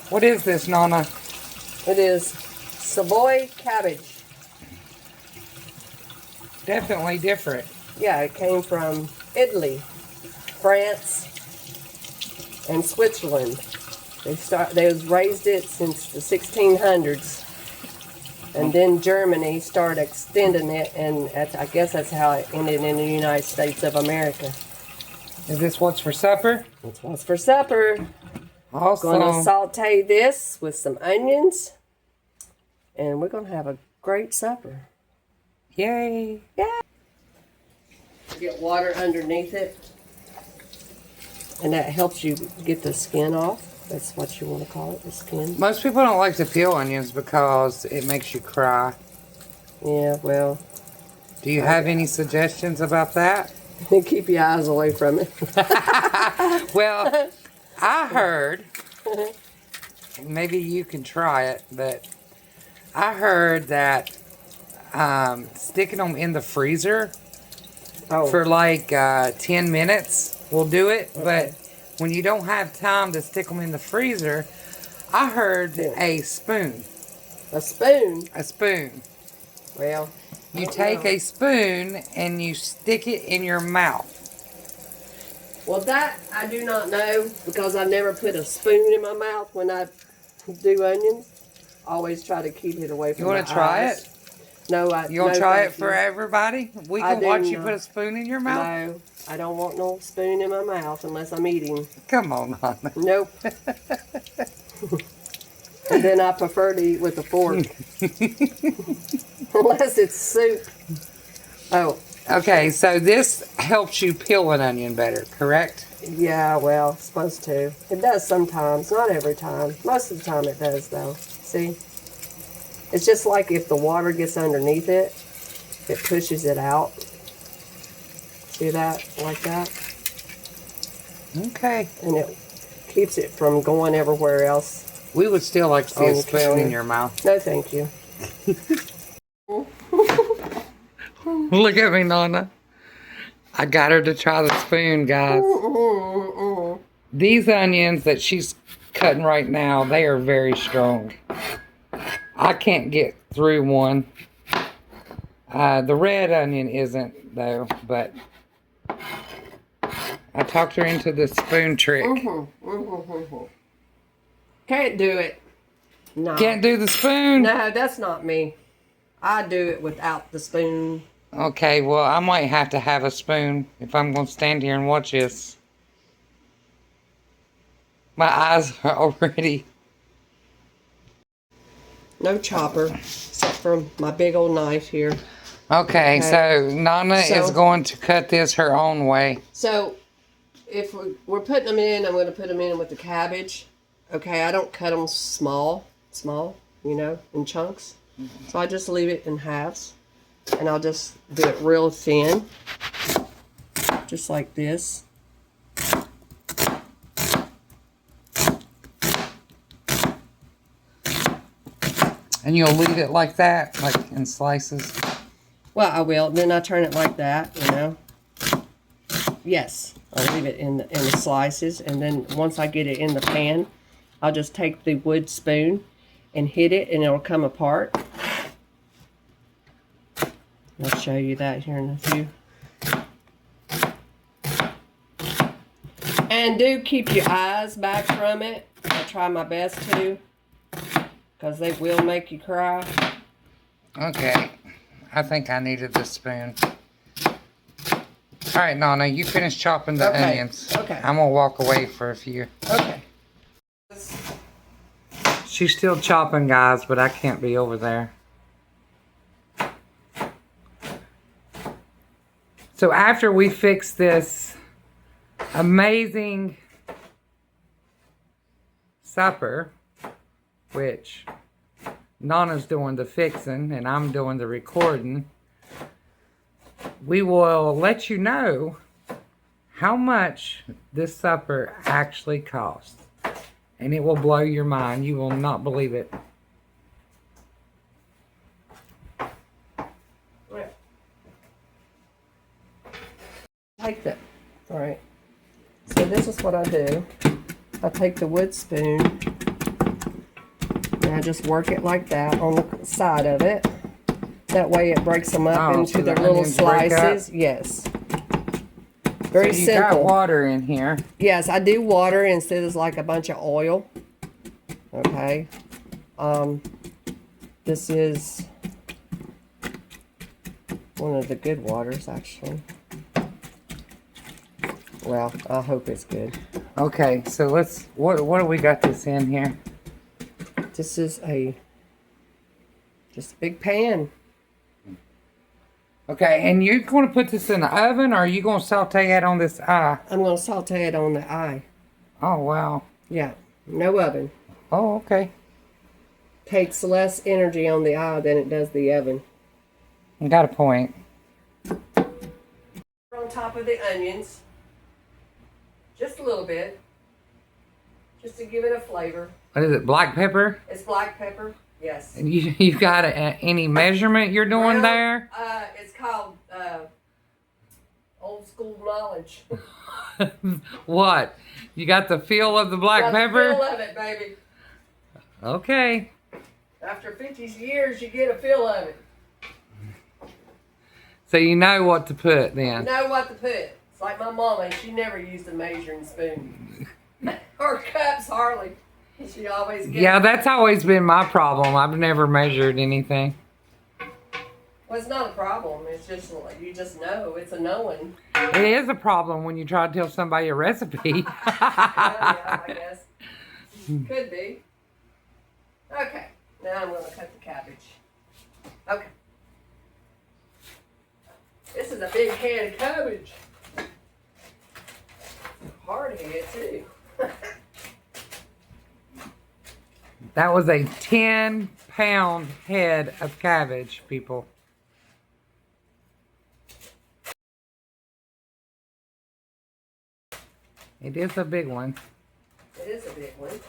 What is this, Nona? It is Savoy cabbage. Definitely different. Yeah, it came from Italy, France, and Switzerland. They raised it since the 1600s, and then Germany started extending it, and I guess that's how it ended in the United States of America. Is this what's for supper? That's what's for supper. Awesome. Going to saute this with some onions, and we're going to have a great supper. Yay! Yeah. Get water underneath it, and that helps you get the skin off. That's what you want to call it, the skin. Most people don't like to peel onions because it makes you cry. Yeah, well. Do you have any suggestions about that? Keep your eyes away from it. Well, I heard, maybe you can try it, but I heard that sticking them in the freezer for like 10 minutes will do it. Okay. But when you don't have time to stick them in the freezer, I heard a spoon. A spoon? A spoon. Well, you take a spoon and you stick it in your mouth. Well, that I do not know, because I never put a spoon in my mouth when I do onions. I always try to keep it away from my eyes. You want to try it? No, You want to try it for everybody? We can watch you put a spoon in your mouth? No, I don't want no spoon in my mouth unless I'm eating. Come on, Nona. Nope. And then I prefer to eat with a fork. Unless it's soup. Oh. Okay, so this helps you peel an onion better, correct? Yeah, well, it's supposed to. It does sometimes, not every time. Most of the time it does, though. See? It's just like if the water gets underneath it, it pushes it out. See that? Like that? Okay. And it keeps it from going everywhere else. We would still like to see a spoon in your mouth. No, thank you. Look at me, Nona. I got her to try the spoon, guys. These onions that she's cutting right now, they are very strong. I can't get through one. The red onion isn't, though, but I talked her into the spoon trick. Can't do it. No. Can't do the spoon? No, that's not me. I do it without the spoon. Okay, well, I might have to have a spoon if I'm going to stand here and watch this. My eyes are already... No chopper, except for my big old knife here. Okay, so Nona is going to cut this her own way. So, if we're putting them in, I'm going to put them in with the cabbage. Okay, I don't cut them small, you know, in chunks. So I just leave it in halves. And I'll just do it real thin. Just like this. And you'll leave it like that, like in slices? Well, I will. Then I turn it like that, you know. Yes, I'll leave it in the slices. And then once I get it in the pan, I'll just take the wood spoon and hit it, and it'll come apart. I'll show you that here in a few. And do keep your eyes back from it. I try my best to, because they will make you cry. Okay. I think I needed this spoon. Alright, Nona, you finish chopping the onions. Okay. I'm going to walk away for a few. Okay. She's still chopping, guys, but I can't be over there. So after we fix this amazing supper, which Nona's doing the fixing and I'm doing the recording, we will let you know how much this supper actually costs. And it will blow your mind. You will not believe it. Take that. All right. So this is what I do. I take the wood spoon And I just work it like that on the side of it. That way it breaks them up Oh, into so their the little onions break up? slices. Yes. Very so you simple. got water in here. Yes, I do water instead of like a bunch of oil. Okay. This is one of the good waters, actually. Well, I hope it's good. Okay, so let's, what do we got this in here? This is just a big pan. Okay, and you're going to put this in the oven, or are you going to saute it on this eye? I'm going to saute it on the eye. Oh, wow. Yeah, no oven. Oh, okay. Takes less energy on the eye than it does the oven. You got a point. On top of the onions, just a little bit, just to give it a flavor. What is it, black pepper? It's black pepper, yes. And you got any measurement you're doing there? It's called old school knowledge. What? You got the feel of the black Got pepper? the feel of it, baby. Okay. After 50 years, you get a feel of it. So you know what to put You then. know what to put. It's like my mama, she never used a measuring spoon. Or cups, hardly. She always gets. Yeah, that's always been my problem. I've never measured anything. Well, it's not a problem. It's just like, you just know. It's a knowing. It is a problem when you try to tell somebody a recipe. Yeah, I guess. Could be. Okay. Now I'm going to cut the cabbage. Okay. This is a big head of cabbage. Hard head, too. That was a 10-pound head of cabbage, people. It is a big one. It is a big one.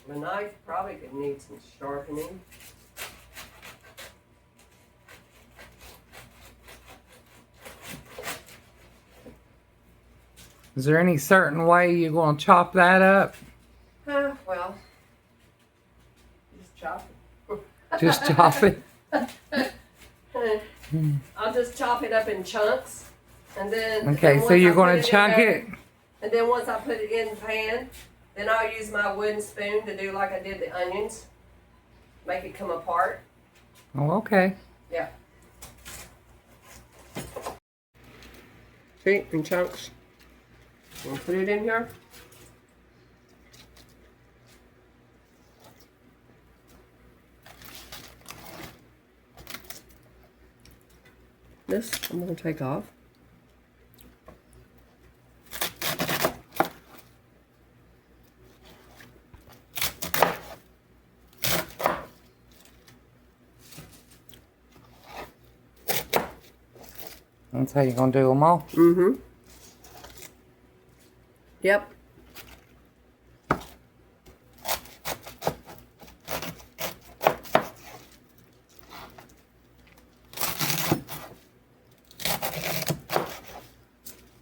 The knife probably could need some sharpening. Is there any certain way you're going to chop that up? Well, just chop it. Just chop it? I'll just chop it up in chunks, and then. Okay, and so once you're I going put to chunk in there, it? And then once I put it in the pan, then I'll use my wooden spoon to do like I did the onions. Make it come apart. Oh, okay. Yeah. See, in chunks. We'll put it in here. This I'm going to take off. That's how you're going to do them all? Mm-hmm. Yep.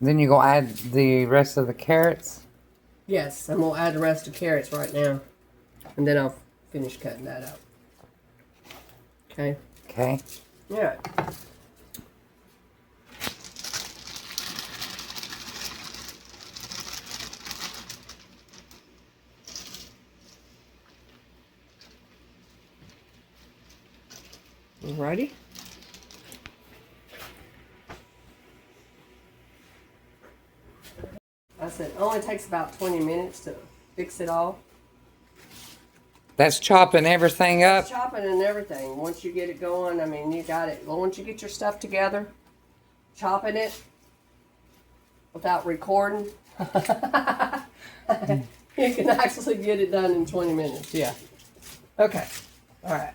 Then you're going to add the rest of the carrots? Yes, I'm going to add the rest of the carrots right now. And then I'll finish cutting that up. Okay. Okay. Yeah. Alrighty. I said it only takes about 20 minutes to fix it all. That's chopping everything up? Chopping and everything. Once you get it going, I mean, you got it. Well, once you get your stuff together, chopping it without recording, you can actually get it done in 20 minutes. Yeah. Okay. All right.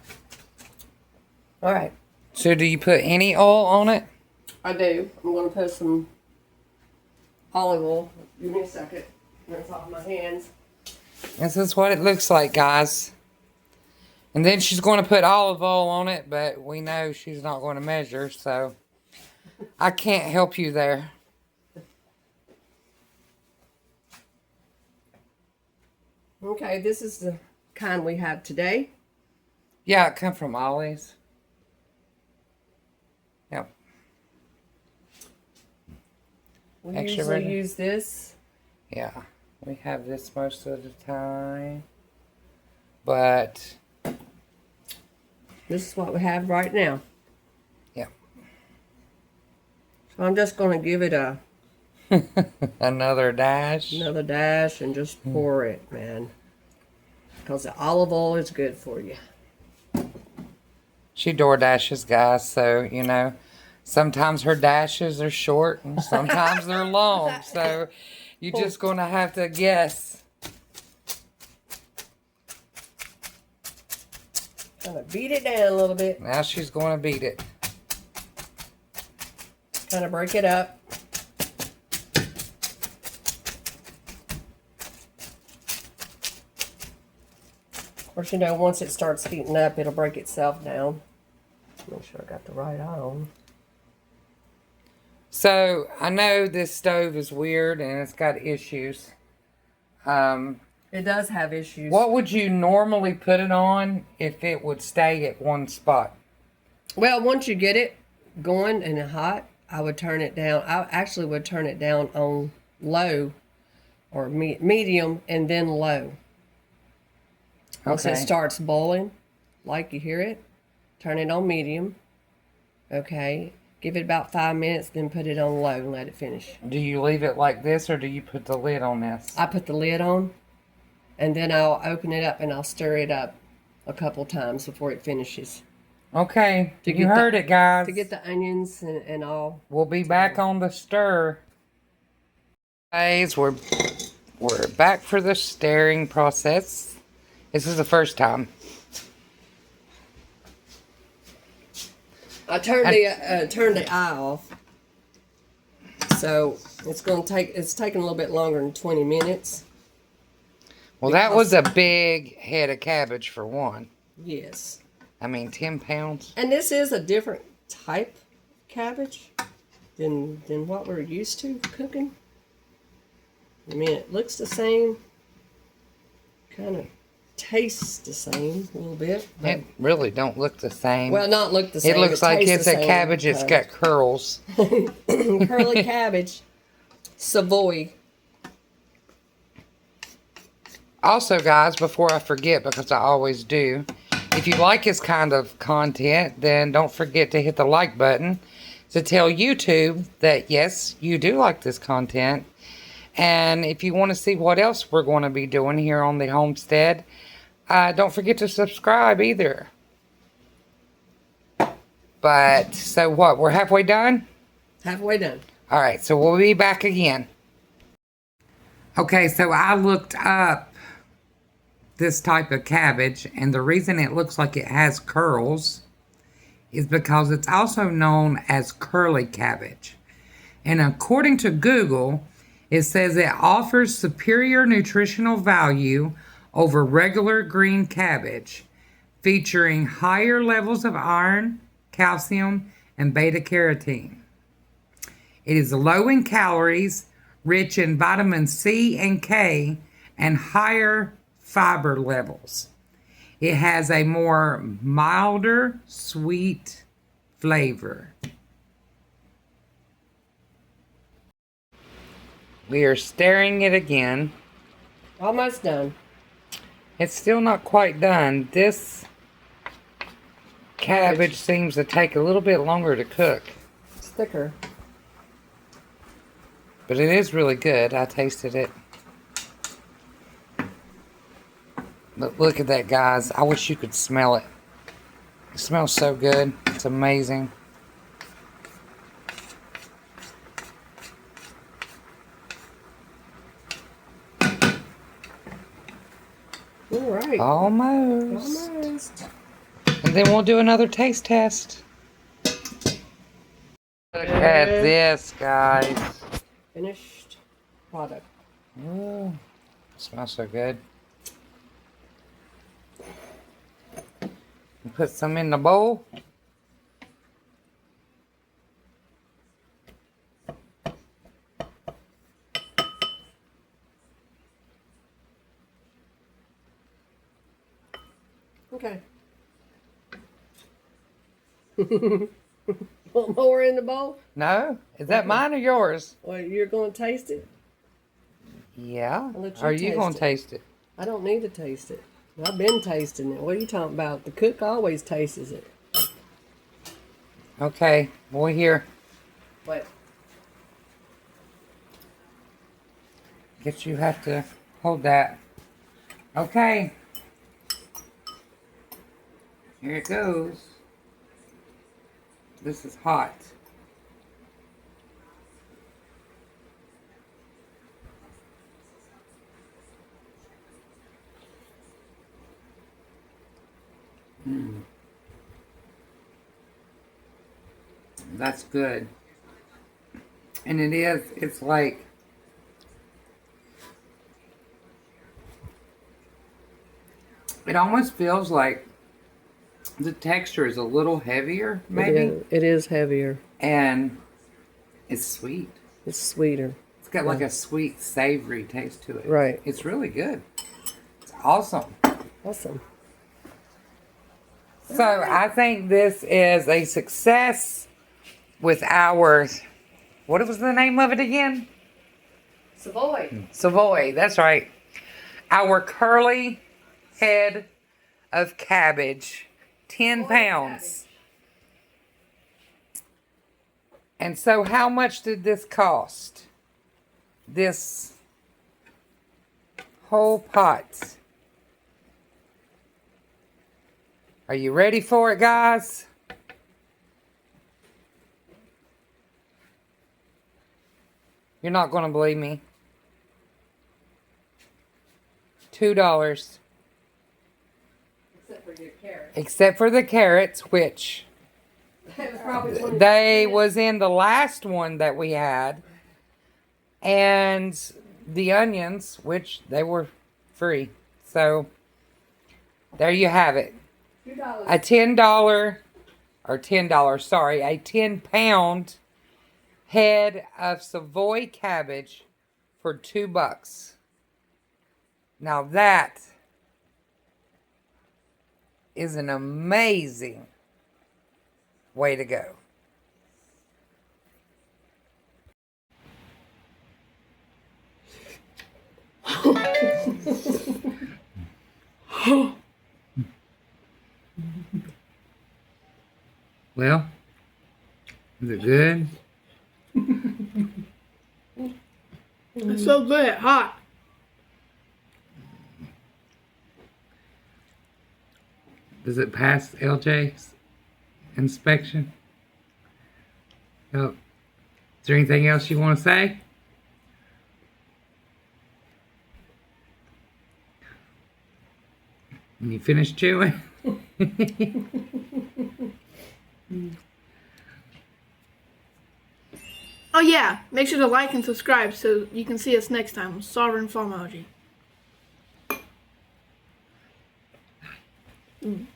All right. So do you put any oil on it? I do. I'm going to put some olive oil. Give me a second. It's off my hands. This is what it looks like, guys. And then she's going to put olive oil on it, but we know she's not going to measure, so I can't help you there. Okay, this is the kind we have today. Yeah, it come from Ollie's. Yep. We Extra usually virgin? use this. Yeah, we have this most of the time. But, This is what we have right now. yeah. So I'm just going to give it Another dash. another dash and just pour it, man. Because the olive oil is good for you. She door dashes, guys, so, you know, sometimes her dashes are short and sometimes they're long. So, you're just going to have to guess. Kind of beat it down a little bit. Now she's going to beat it. Kind of break it up. Of course, you know, once it starts heating up, it'll break itself down. Make sure I got the right on. So, I know this stove is weird and it's got issues. It does have issues. What would you normally put it on if it would stay at one spot? Well, once you get it going and hot, I would turn it down. I actually would turn it down on low or medium and then low. Once it Okay. starts boiling, like you hear it, turn it on medium. Okay. Give it about 5 minutes, then put it on low and let it finish. Do you leave it like this or do you put the lid on this? I put the lid on, and then I'll open it up and I'll stir it up a couple times before it finishes. Okay, To you get heard it, guys. To get the onions and all. We'll be back on the stir. Guys, we're back for the stirring process. This is the first time. I turned the eye off, so it's taking a little bit longer than 20 minutes. Well, that was a big head of cabbage for one. Yes. I mean, 10 pounds. And this is a different type of cabbage than what we're used to cooking. I mean, it looks the same, kind of tastes the same a little bit. But, It really don't look the same. well, not look the same. It looks like tastes it's the a same. cabbage. It's got curls. Curly cabbage. Savoy. Also, guys, before I forget, because I always do, if you like this kind of content, then don't forget to hit the like button to tell YouTube that, yes, you do like this content. And if you want to see what else we're going to be doing here on the homestead, don't forget to subscribe either. But, so what? We're halfway done? Halfway done. All right, so we'll be back again. Okay, so I looked up this type of cabbage, and the reason it looks like it has curls is because it's also known as curly cabbage. And according to Google, it says it offers superior nutritional value over regular green cabbage, featuring higher levels of iron, calcium, and beta-carotene. It is low in calories, rich in vitamin C and K, and higher fiber levels. It has a more milder, sweet flavor. We are stirring it again. Almost done. It's still not quite done. This cabbage seems to take a little bit longer to cook. It's thicker. But it is really good. I tasted it. But look at that, guys. I wish you could smell it. It smells so good. It's amazing. All right. Almost. Almost. And then we'll do another taste test. Look at this, guys. Finished product. Ooh, smells so good. Put some in the bowl. Okay. Want more in the bowl? No? Is that mine or yours? Well, you're going to taste it? Yeah. I'll let you Are you taste going to it. taste it? I don't need to taste it. I've been tasting it. What are you talking about? The cook always tastes it. Okay. Boy, here. What? Guess you have to hold that. Okay. Here it goes. This is hot. That's good. And it's like, it almost feels like the texture is a little heavier, maybe. It is heavier. And it's sweet. It's sweeter. It's got like a sweet, savory taste to it. Right. It's really good. It's awesome. Awesome. So I think this is a success with our, what was the name of it again? Savoy. Savoy, that's right. Our curly head of cabbage, 10 pounds. And so how much did this cost? This whole pot. Are you ready for it, guys? You're not going to believe me. $2. Except for your carrot. Except for the carrots, which That was probably 20 they was in the last one that we had. And the onions, which they were free. So, there you have it. $2. A $10, or $10, sorry, a 10-pound head of Savoy cabbage for $2. Now that is an amazing way to go. Well, is it good? It's so good, hot. Does it pass LJ's inspection? Yep. Is there anything else you want to say? When you finish chewing? Oh yeah, make sure to like and subscribe so you can see us next time on Sovereign Farmology.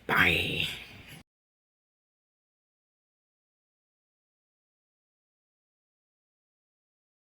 Bye.